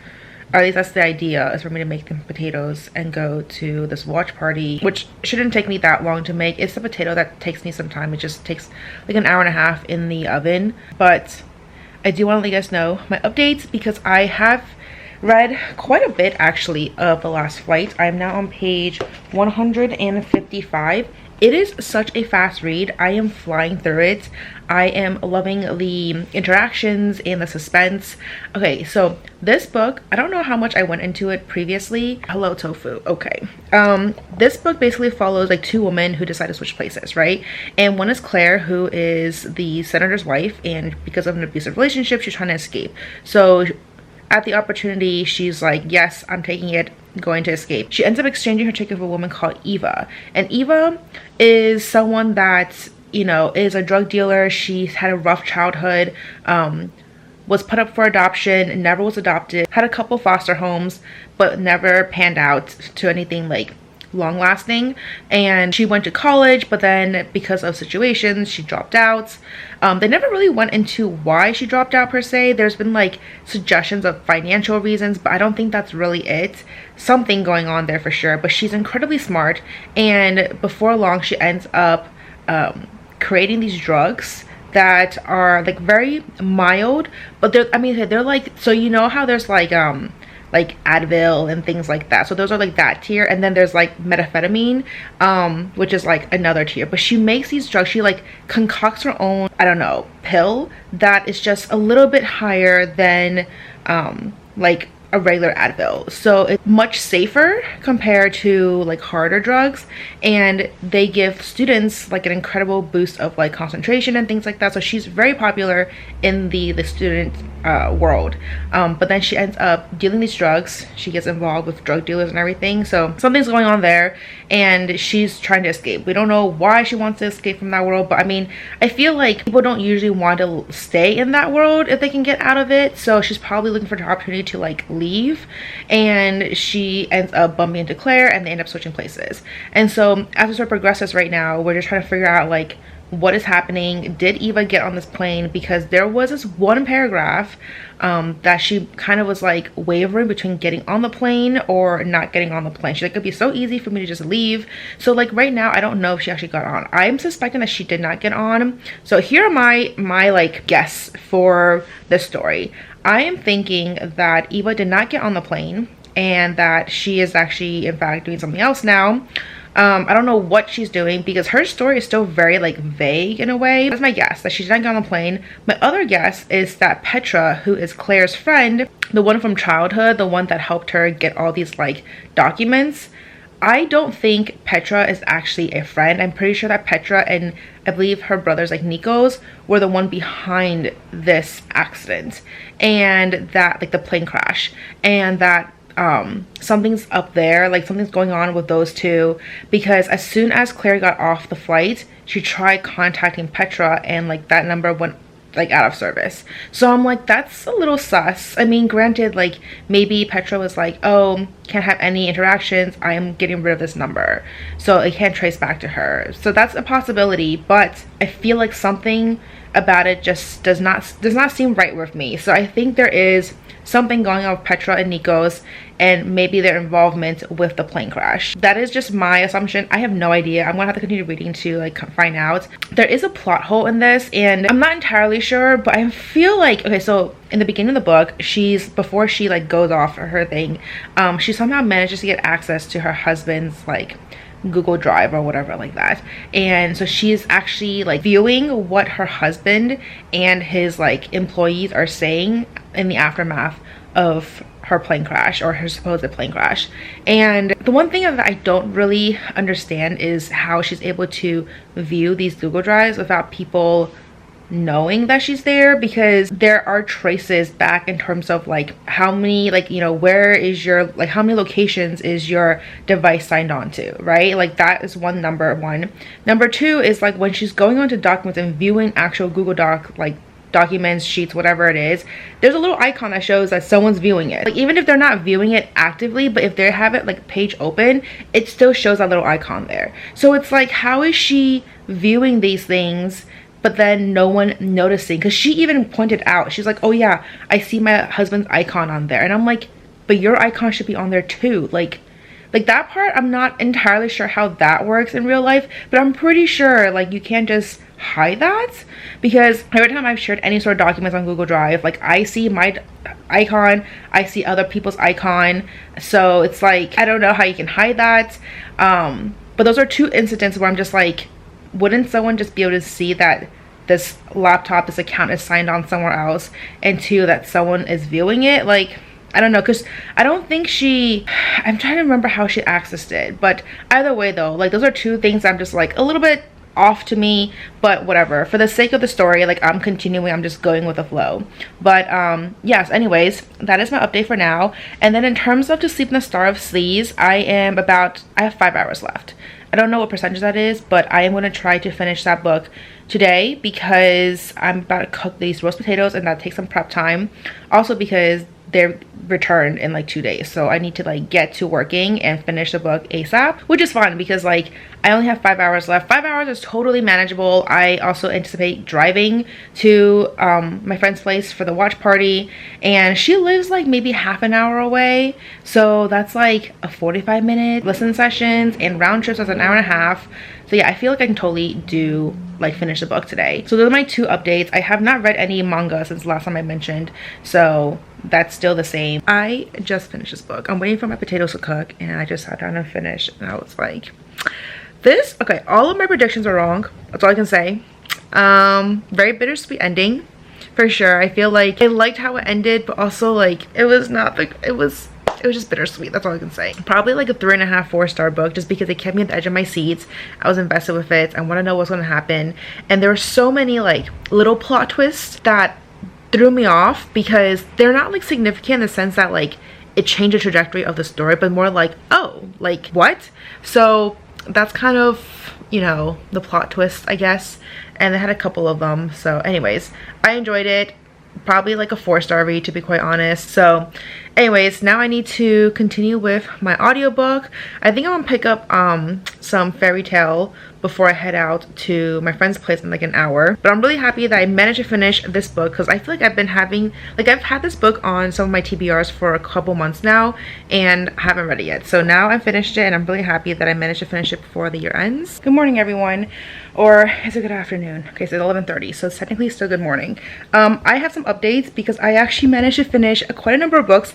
Or at least that's the idea, is for me to make them potatoes and go to this watch party, which shouldn't take me that long to make. It's a potato that takes me some time. It just takes like an hour and a half in the oven. But I do want to let you guys know my updates because I have read quite a bit actually of The Last Flight. I'm now on page 155. It is such a fast read. I am flying through it. I am loving the interactions and the suspense. Okay, so this book, I don't know how much I went into it previously. Hello, Tofu. Okay. This book basically follows like two women who decide to switch places, right? And one is Claire, who is the senator's wife, and because of an abusive relationship, she's trying to escape. So at the opportunity, she's like, yes, I'm taking it, going to escape. She ends up exchanging her ticket with a woman called Eva. And Eva is someone that, you know, is a drug dealer. She's had a rough childhood, was put up for adoption, never was adopted, had a couple foster homes, but never panned out to anything like long lasting. And she went to college, but then because of situations she dropped out. They never really went into why she dropped out per se. There's been like suggestions of financial reasons, but I don't think that's really it. Something going on there for sure. But she's incredibly smart, and before long she ends up creating these drugs that are like very mild, but they're like, so you know how there's like Advil and things like that, so those are like that tier, and then there's like methamphetamine, which is like another tier. But she makes these drugs, she like concocts her own, I don't know, pill that is just a little bit higher than like a regular Advil, so it's much safer compared to like harder drugs, and they give students like an incredible boost of like concentration and things like that. So she's very popular in the student world, but then she ends up dealing these drugs. She gets involved with drug dealers and everything, so something's going on there, and she's trying to escape. We don't know why she wants to escape from that world, but I mean, I feel like people don't usually want to stay in that world if they can get out of it, so she's probably looking for the opportunity to like leave. And she ends up bumping into Claire, and they end up switching places. And so as the story progresses right now, we're just trying to figure out like what is happening. Did Eva get on this plane? Because there was this one paragraph that she kind of was like wavering between getting on the plane or not getting on the plane. She's like, it'd be so easy for me to just leave. So like right now I don't know if she actually got on. I'm suspecting that she did not get on. So here are my like guess for this story. I am thinking that Eva did not get on the plane and that she is actually in fact doing something else now. I don't know what she's doing because her story is still very like vague in a way. That's my guess, that she did not get on the plane. My other guess is that Petra, who is Claire's friend, the one from childhood, the one that helped her get all these like documents, I don't think Petra is actually a friend. I'm pretty sure that Petra and I believe her brothers like Nikos were the one behind this accident, and that like the plane crash, and that something's up there, like something's going on with those two, because as soon as Claire got off the flight, she tried contacting Petra and like that number went like out of service. So I'm like, that's a little sus. I mean, granted, like maybe Petra was like, oh, can't have any interactions, I'm getting rid of this number, so it can't trace back to her. So that's a possibility, but I feel like something about it just does not seem right with me. So I think there is something going on with Petra and Nikos, and maybe their involvement with the plane crash. That is just my assumption. I have no idea. I'm gonna have to continue reading to like find out. There is a plot hole in this, and I'm not entirely sure, but I feel like, okay, so in the beginning of the book, before she like goes off for her thing, she somehow manages to get access to her husband's like Google Drive or whatever like that, and so she's actually like viewing what her husband and his like employees are saying in the aftermath of her plane crash, or her supposed plane crash. And the one thing that I don't really understand is how she's able to view these Google Drives without people knowing that she's there, because there are traces back in terms of like how many, like, you know, where is your, like, how many locations is your device signed on to, right? Like that is number one. Number two is like when she's going onto documents and viewing actual Google Doc, like documents, sheets, whatever it is, there's a little icon that shows that someone's viewing it. Like even if they're not viewing it actively, but if they have it like page open, it still shows that little icon there. So it's like, how is she viewing these things but then no one noticing? Because she even pointed out, she's like, oh yeah, I see my husband's icon on there. And I'm like, but your icon should be on there too. Like that part, I'm not entirely sure how that works in real life, but I'm pretty sure like you can't just hide that, because every time I've shared any sort of documents on Google Drive, like I see my icon, I see other people's icon, so it's like I don't know how you can hide that. But those are two incidents where I'm just like, wouldn't someone just be able to see that this laptop, this account is signed on somewhere else, and two, that someone is viewing it? Like I don't know, because I don't think I'm trying to remember how she accessed it, but either way though, like those are two things I'm just like a little bit off to me, but whatever. For the sake of the story, like I'm just going with the flow. But yes, anyways, that is my update for now. And then in terms of To Sleep in the Star of Sleaze, I have 5 hours left. I don't know what percentage that is, but I am going to try to finish that book today because I'm about to cook these roast potatoes and that takes some prep time. Also because they're returned in like 2 days, so I need to like get to working and finish the book ASAP, which is fun because like I only have 5 hours left. 5 hours is totally manageable. I also anticipate driving to my friend's place for the watch party, and she lives like maybe half an hour away, so that's like a 45-minute listen sessions, and round trips is an hour and a half. So yeah, I feel like I can totally finish the book today. So those are my 2 updates. I have not read any manga since last time I mentioned, so that's still the same. I just finished this book. I'm waiting for my potatoes to cook, and I just sat down and finished, and I was like, okay, all of my predictions are wrong. That's all I can say. Very bittersweet ending for sure. I feel like I liked how it ended, but also like it was just bittersweet. That's all I can say. Probably like a 3.5, 4-star book, just because it kept me at the edge of my seats. I was invested with it. I want to know what's going to happen, and there were so many like little plot twists that threw me off, because they're not like significant in the sense that like it changed the trajectory of the story, but more like, oh, like what? So that's kind of, you know, the plot twist, I guess. And they had a couple of them. So anyways, I enjoyed it. Probably like a 4-star read, to be quite honest. So anyways, now I need to continue with my audiobook. I think I'm gonna pick up some fairy tale before I head out to my friend's place in like an hour. But I'm really happy that I managed to finish this book, because I feel like I've had this book on some of my TBRs for a couple months now and I haven't read it yet. So now I finished it, and I'm really happy that I managed to finish it before the year ends. Good morning, everyone. Or is it good afternoon? Okay, so it's 11:30, so it's technically still good morning. I have some updates because I actually managed to finish quite a number of books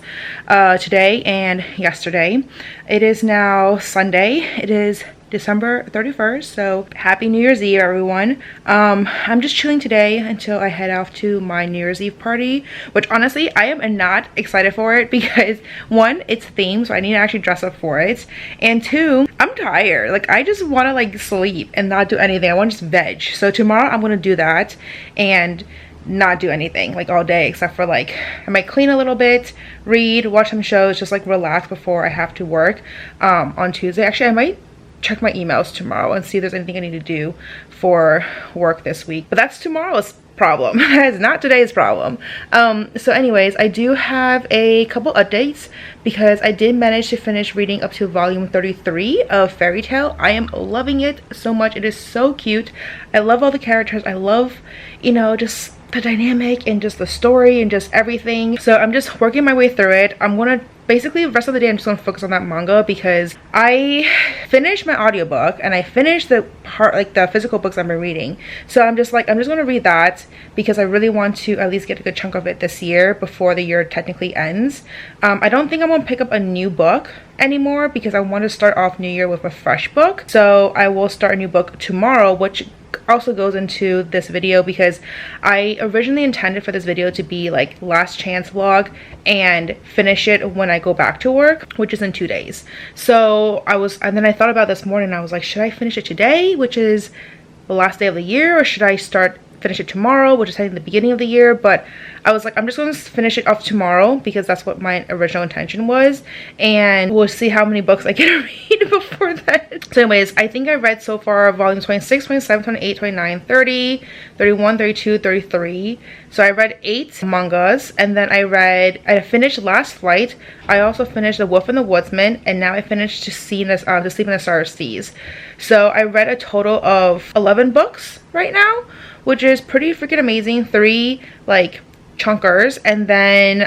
today and yesterday. It is now Sunday. It is December 31st, so happy New Year's Eve, everyone. I'm just chilling today until I head off to my New Year's Eve party, which honestly I am not excited for it, because 1, it's themed, so I need to actually dress up for it, and 2, I'm tired. Like I just want to like sleep and not do anything. I want to just veg. So tomorrow I'm gonna do that and not do anything like all day, except for like I might clean a little bit, read, watch some shows, just like relax before I have to work on Tuesday. Actually, I might check my emails tomorrow and see if there's anything I need to do for work this week, but that's tomorrow's problem. That is not today's problem. So anyways, I do have a couple updates, because I did manage to finish reading up to volume 33 of Fairy Tale. I am loving it so much. It is so cute. I love all the characters. I love, you know, just the dynamic and just the story and just everything. So I'm just working my way through it. I'm gonna basically the rest of the day I'm just gonna focus on that manga, because I finished my audiobook and I finished the part, like the physical books I've been reading. So I'm just gonna read that, because I really want to at least get a good chunk of it this year before the year technically ends. I don't think I'm gonna pick up a new book anymore, because I want to start off New Year with a fresh book. So I will start a new book tomorrow, which also goes into this video, because I originally intended for this video to be like last chance vlog and finish it when I go back to work, which is in 2 days. So and then I thought about this morning, I was like, should I finish it today, which is the last day of the year, or should I start finish it tomorrow, which is I think the beginning of the year, but I was like, I'm just going to finish it off tomorrow because that's what my original intention was, and we'll see how many books I can read before that. So anyways, I think I read so far volumes 26, 27, 28, 29, 30, 31, 32, 33. So I read 8 mangas, and then I finished Last Flight. I also finished The Wolf and the Woodsman, and now I finished To Sleep in the Star Seas. So I read a total of 11 books right now, which is pretty freaking amazing. 3 like chunkers, and then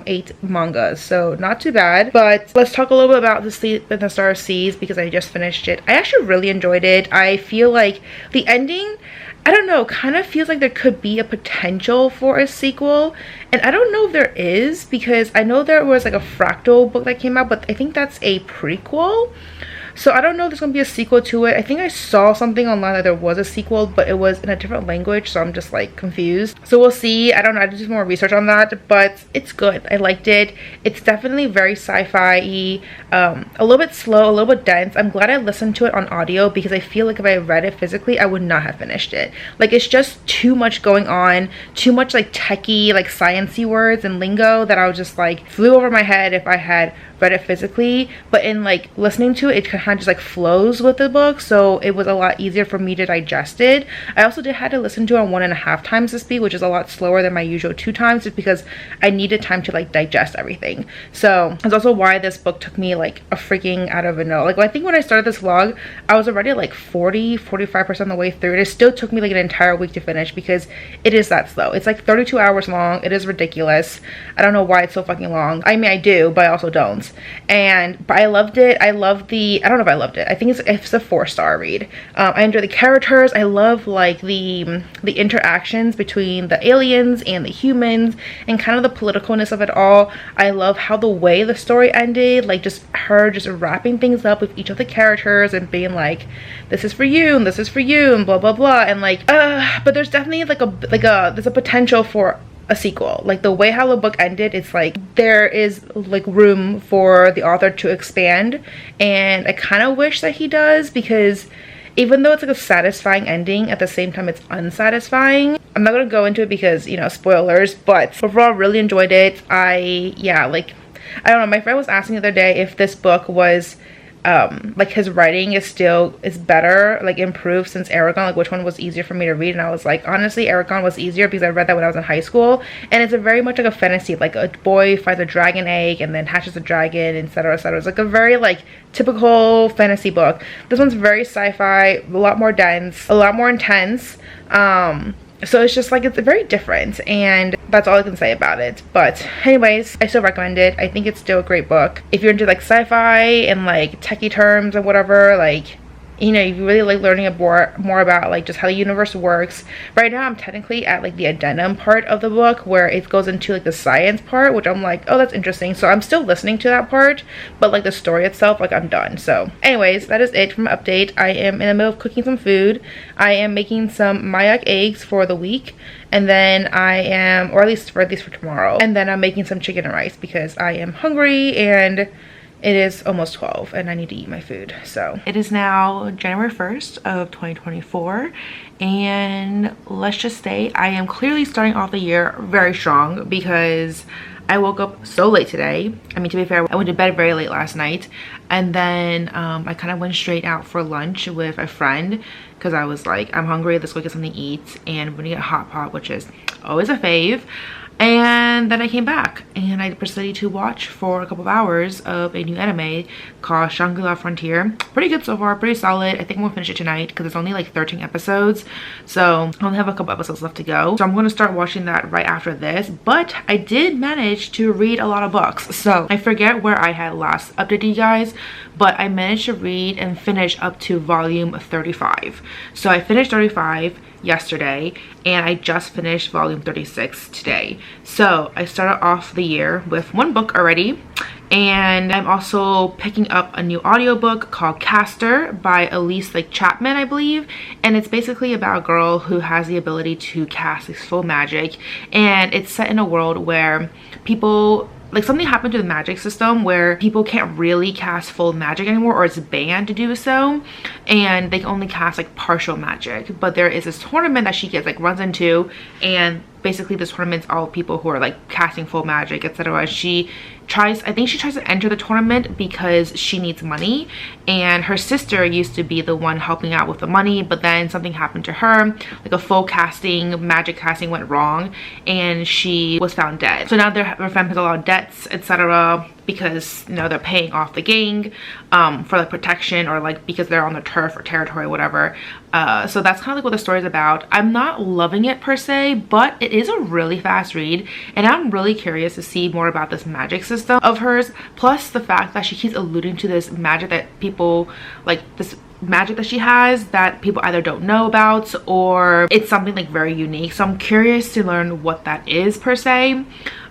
8 mangas, so not too bad. But let's talk a little bit about To Sleep in the Star Seas because I just finished it. I actually really enjoyed it. I feel like the ending, I don't know, kind of feels like there could be a potential for a sequel, and I don't know if there is because I know there was like a Fractal book that came out, but I think that's a prequel. So I don't know if there's gonna be a sequel to it. I think I saw something online that there was a sequel, but it was in a different language, so I'm just like confused. So we'll see. I don't know, I did some more research on that, but it's good. I liked it. It's definitely very sci-fi-y, a little bit slow, a little bit dense. I'm glad I listened to it on audio because I feel like if I read it physically, I would not have finished it. Like, it's just too much going on, too much like techie, like sciencey words and lingo that I was just like flew over my head if I had read it physically. But in like listening to it, it kind of just like flows with the book, so it was a lot easier for me to digest it. I also had to listen to it on 1.5 times the speed, which is a lot slower than my usual 2 times, just because I needed time to like digest everything. So that's also why this book took me like a freaking out of a no. Like, I think when I started this vlog, I was already like 45% of the way through it. It still took me like an entire week to finish because it is that slow. It's like 32 hours long. It is ridiculous. I don't know why it's so fucking long. I mean, I do, but I also don't. But I loved it. I don't know if I loved it. I think it's a 4-star read. I enjoy the characters. I love like the interactions between the aliens and the humans and kind of the politicalness of it all. I love how the way the story ended, like just her just wrapping things up with each of the characters and being like, this is for you and this is for you and blah blah blah, and like but there's definitely there's a potential for a sequel. Like, the way how the book ended, it's like there is like room for the author to expand, and I kind of wish that he does, because even though it's like a satisfying ending, at the same time it's unsatisfying. I'm not gonna go into it because, you know, spoilers, but overall really enjoyed it. I don't know, my friend was asking the other day if this book was like his writing is better, like improved since Eragon, like which one was easier for me to read, and I was like, honestly, Eragon was easier because I read that when I was in high school, and it's a very much like a fantasy, like a boy finds a dragon egg and then hatches a dragon, etc, etc. It's like a very like typical fantasy book. This one's very sci-fi, a lot more dense, a lot more intense. So it's just like, it's very different, and that's all I can say about it. But anyways, I still recommend it. I think it's still a great book if you're into like sci-fi and like techie terms and whatever. Like, you know, you really like learning more about like just how the universe works. Right now I'm technically at like the addendum part of the book where it goes into like the science part, which I'm like, oh, that's interesting. So I'm still listening to that part, but like the story itself, like I'm done. So anyways, that is it from my update. I am in the middle of cooking some food. I am making some Mayak eggs for the week, and then or at least for tomorrow, and then I'm making some chicken and rice because I am hungry and it is almost 12 and I need to eat my food. So it is now January 1st of 2024, and let's just say I am clearly starting off the year very strong because I woke up so late today. I mean, to be fair, I went to bed very late last night, and then I kind of went straight out for lunch with a friend because I was like, I'm hungry, let's go get something to eat, and we're gonna get hot pot, which is always a fave. And then I came back and I proceeded to watch for a couple of hours of a new anime called Shangri-La Frontier. Pretty good so far, pretty solid. I think I'm gonna finish it tonight because it's only like 13 episodes, so I only have a couple episodes left to go. So I'm gonna start watching that right after this. But I did manage to read a lot of books, so I forget where I had last updated you guys, but I managed to read and finish up to volume 35. So I finished 35 yesterday, and I just finished volume 36 today. So I started off the year with 1 book already, and I'm also picking up a new audiobook called Caster by Elise Chapman, I believe, and it's basically about a girl who has the ability to cast this full magic, and it's set in a world where people, like, something happened to the magic system where people can't really cast full magic anymore, or it's banned to do so. and they can only cast like partial magic. But there is this tournament that she gets like runs into, and basically this tournament's all people who are like casting full magic, etc. I think she tries to enter the tournament because she needs money, and her sister used to be the one helping out with the money, but then something happened to her, like a full magic casting went wrong, and she was found dead. So now her family has a lot of debts, etc., because, you know, they're paying off the gang for like protection, or like because they're on the turf or territory, whatever. So that's kind of like what the story is about. I'm not loving it per se, but it is a really fast read, and I'm really curious to see more about this magic system of hers, plus the fact that she keeps alluding to this magic that people like, this magic that she has that people either don't know about, or it's something like very unique. So I'm curious to learn what that is per se.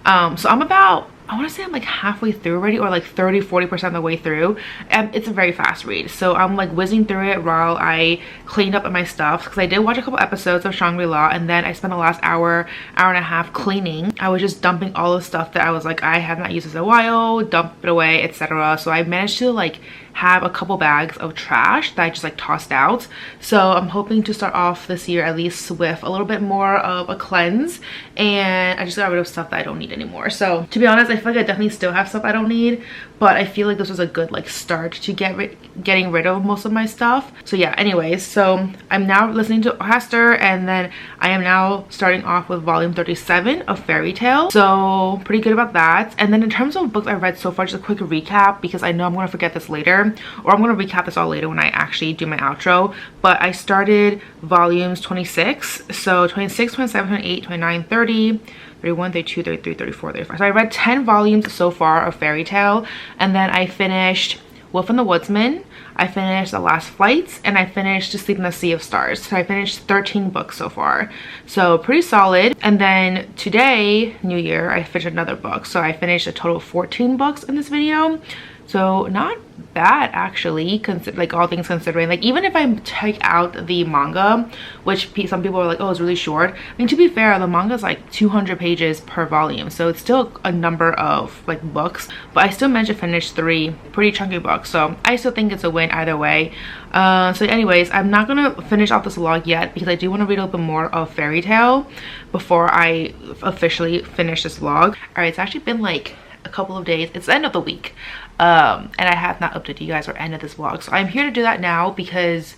So I'm about, I want to say I'm like halfway through already, or like 30-40% of the way through, and it's a very fast read. So I'm like whizzing through it while I cleaned up my stuff, because I did watch a couple episodes of Shangri-La, and then I spent the last hour and a half cleaning. I was just dumping all the stuff that I was like, I have not used this in a while, dump it away, etc. So I managed to like have a couple bags of trash that I just like tossed out. So I'm hoping to start off this year at least with a little bit more of a cleanse, and I just got rid of stuff that I don't need anymore. So to be honest, I feel like I definitely still have stuff I don't need, but I feel like this was a good like start to getting rid of most of my stuff. So yeah, anyways, so I'm now listening to Hester, and then I am now starting off with volume 37 of Fairy Tail. So pretty good about that. And then in terms of books I read so far, just a quick recap, because I know I'm going to forget this later, or I'm going to recap this all later when I actually do my outro. But I started volumes 26, so 26, 27, 28, 29, 30, 31, 32, 33, 34, 35. So I read 10 volumes so far of Fairy Tail, and then I finished Wolf and the Woodsman, I finished The Last Flights, and I finished To Sleep in the Sea of Stars. So I finished 13 books so far, so pretty solid. And then today, New Year, I finished another book, so I finished a total of 14 books in this video. So not bad actually, like all things considering. Like even if I take out the manga, which some people are like, oh, it's really short. I mean, to be fair, the manga is like 200 pages per volume, so it's still a number of like books, but I still managed to finish 3 pretty chunky books, so I still think it's a win either way. So anyways, I'm not gonna finish off this vlog yet because I do want to read a little bit more of Fairy Tail before I officially finish this vlog. All right, it's actually been like a couple of days. It's the end of the week, and I have not updated you guys or ended this vlog, so I'm here to do that now because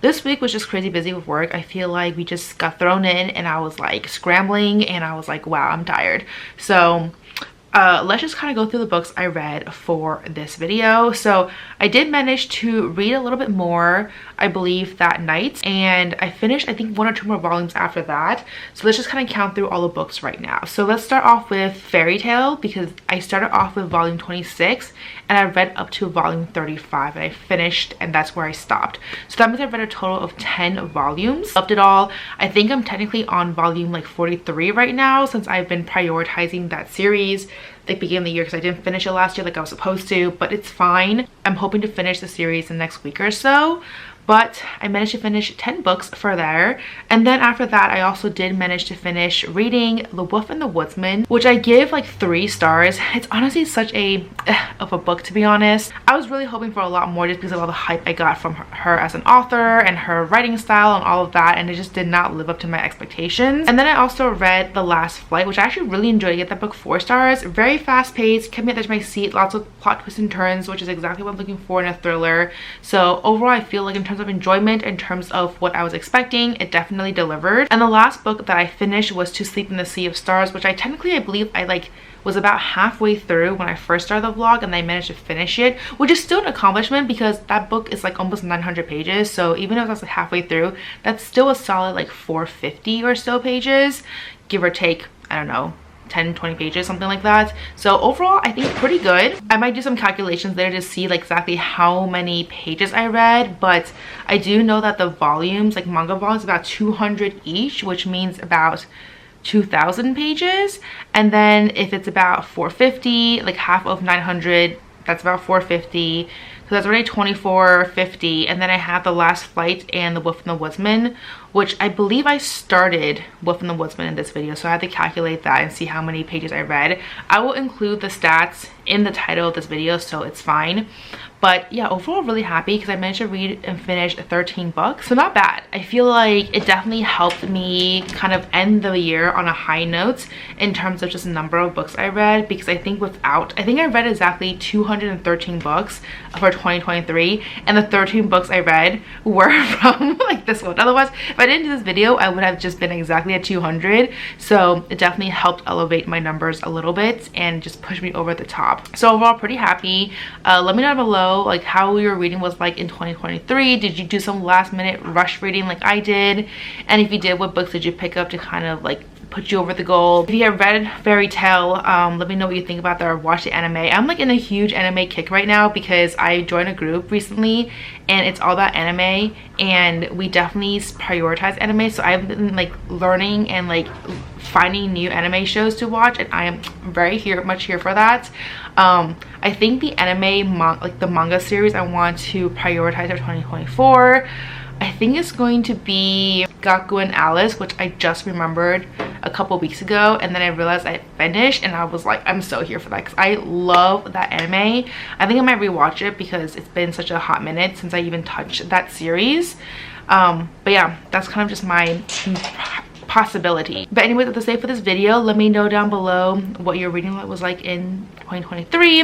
this week was just crazy busy with work. I feel like we just got thrown in, and I was like scrambling, and I was like, wow, I'm tired. So let's just kind of go through the books I read for this video. So I did manage to read a little bit more, I believe, that night, and I finished I think 1 or 2 more volumes after that. So let's just kind of count through all the books right now. So let's start off with Fairy Tail, because I started off with volume 26 and I read up to volume 35, and I finished, and that's where I stopped. So that means I read a total of 10 volumes. Loved it all. I think I'm technically on volume like 43 right now, since I've been prioritizing that series the beginning of the year, because I didn't finish it last year like I was supposed to, but it's fine. I'm hoping to finish the series in the next week or so. But I managed to finish 10 books for there. And then after that, I also did manage to finish reading The Wolf and the Woodsman, which I give like 3 stars. It's honestly such of a book, to be honest. I was really hoping for a lot more just because of all the hype I got from her as an author and her writing style and all of that, and it just did not live up to my expectations. And then I also read The Last Flight, which I actually really enjoyed. I get that book 4 stars. Very fast paced, kept me at the edge of my seat, lots of plot twists and turns, which is exactly what I'm looking for in a thriller. So overall, I feel like in terms of enjoyment, in terms of what I was expecting, it definitely delivered. And the last book that I finished was To Sleep in the Sea of Stars, which I believe I like was about halfway through when I first started the vlog, and I managed to finish it, which is still an accomplishment because that book is like almost 900 pages. So even if I was like halfway through, that's still a solid like 450 or so pages, give or take, I don't know, 10-20 pages, something like that. So overall, I think pretty good. I might do some calculations later to see like exactly how many pages I read, but I do know that the volumes, like manga volumes, about 200 each, which means about 2,000 pages. And then if it's about 450, like half of 900, that's about 450. So that's already 2450. And then I have The Last Flight and The Wolf and the Woodsman, which I believe I started Wolf and the Woodsman in this video, so I had to calculate that and see how many pages I read. I will include the stats in the title of this video, so it's fine. But yeah, overall really happy because I managed to read and finish 13 books, so not bad. I feel like it definitely helped me kind of end the year on a high note in terms of just the number of books I read, because I think I read exactly 213 books for 2023, and the 13 books I read were from like this one. Otherwise, if I didn't do this video, I would have just been exactly at 200. So it definitely helped elevate my numbers a little bit and just push me over the top. So overall, pretty happy. Let me know below like how your reading was like in 2023. Did you do some last minute rush reading like I did? And if you did, what books did you pick up to kind of like put you over the goal? If you have read Fairy Tail, let me know what you think about that or watch the anime. I'm like in a huge anime kick right now because I joined a group recently and it's all about anime, and we definitely prioritize anime. So I've been like learning and like finding new anime shows to watch, and I am very much here for that. I think the anime like the manga series I want to prioritize for 2024, I think it's going to be Gaku and Alice, which I just remembered a couple weeks ago, and then I realized I finished and I was like, I'm so here for that because I love that anime. I think I might rewatch it because it's been such a hot minute since I even touched that series. But yeah, that's kind of just my possibility. But anyways, that's the say for this video. Let me know down below what your reading was like in 2023.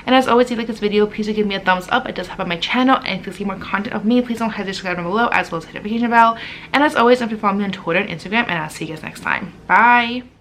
And as always, if you like this video, please do give me a thumbs up. It does help on my channel, and if you see more content of me, please don't hesitate to subscribe down below, as well as hit the notification bell. And as always, don't forget to follow me on Twitter and Instagram, and I'll see you guys next time. Bye.